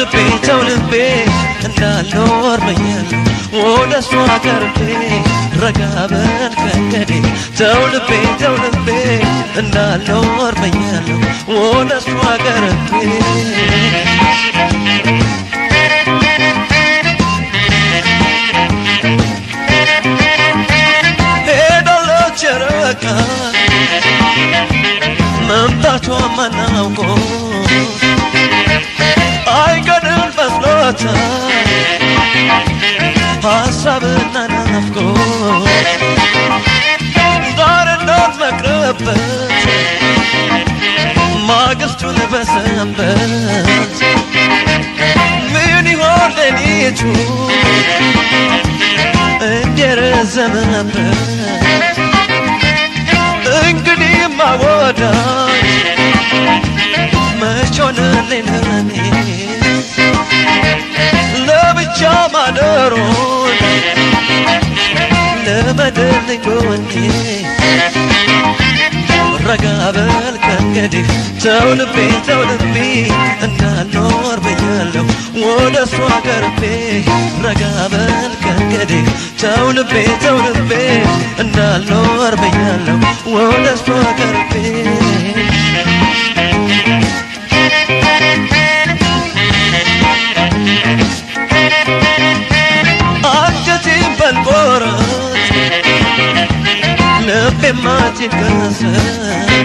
ተውልቤ እንዳልኖር ብያለሁ ወደ እሷ ቀርቤ ረጋ በል ከእንግዴ ተውልቤ እንዳልኖር ብያለሁ ወደ እሷ ቀርቤ ሄዳለች ርቃ መምጣቷ ማናውቆ አይቀድም መስሎታል ሐሳብና ናፍቆት ዛሬ እንዳትመክርበት ማግስቱን በሰንበት ምን ይሆን ሌሊቱ እንደረዘመበት እንግዲህማ ወዳጅ መች ሆነልኝ ለኔ ለብቻ ማደሮን ለመደልኝ ጎኔ ረጋ በል ከእንግዲህ ተውልቤ እንዳልኖር ብያለሁ ወደ እሷ ቀርቤ ረጋ በል ከእንግዲህ ተውልቤ እንዳልኖር ብያለሁ ወደ እሷ ቀርቤ አንጀቴን በልቆረት ልቤማ ሲከሰት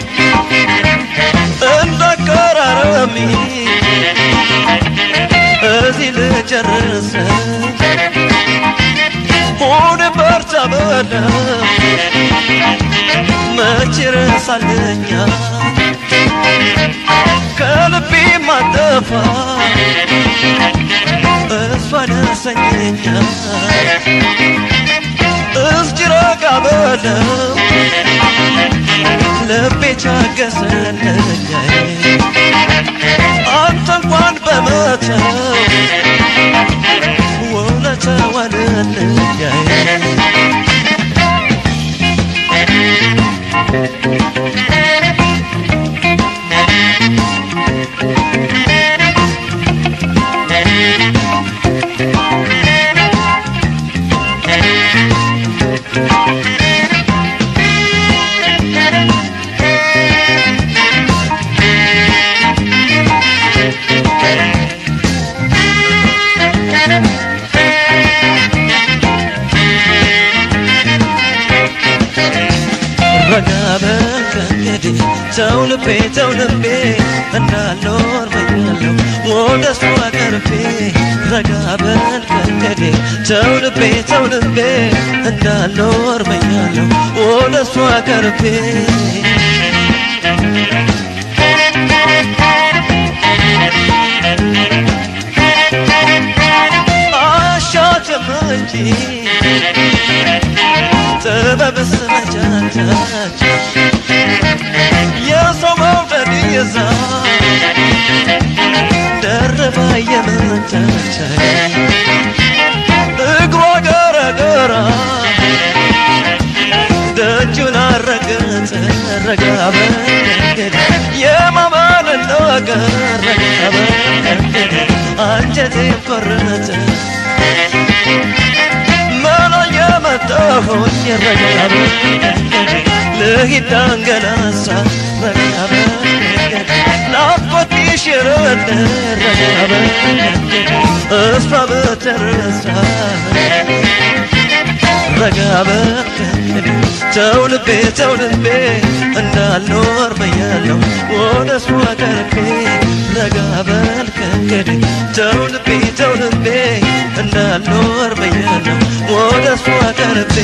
እንዳቀራረሚ እዚህ ልጨርስ ሆነ በርታ በለው መች ረሳለኛ ከልቤ ማጠፋ እሷ ደሰኘኛ እስኪ ረጋ በለው ልቤ ቻገሰለኛ አንተ እንኳን በመተው ውለታው ዋለልኛ ረጋ በል ከእንግዲህ ተውልቤ እንዳልኖር ብያለሁ ወደ እሷ ቀርቤ ረጋ በል ከእንግዲህ ተውልቤ እንዳልኖር ብያለሁ ወደ እሷ ቀርቤ አሻትም እንጂ ጥበብስ መቻቻች የሰው መውደድ ይዛ ደርባ የመቻቻች እግሯ ገረገራ ደጁን አረገጠ ረጋ በል የማመን ነገር ረጋ በል አንጀቴ ቆረጠ መጣሁኝ ረጋ በል ልሂድ አንገላሳ ረጋ በል ናፍቆትሽ ይረድ ረጋ በል እሷ በተረሳ ረጋ በል ተውልቤ እንዳልኖር ብያለሁ ወደ እሷ ቀርቤ ረጋ በል ከእንግዲህ ተውልቤ እንዳልኖር ብያለሁ ወደ እሷ ቀርቤ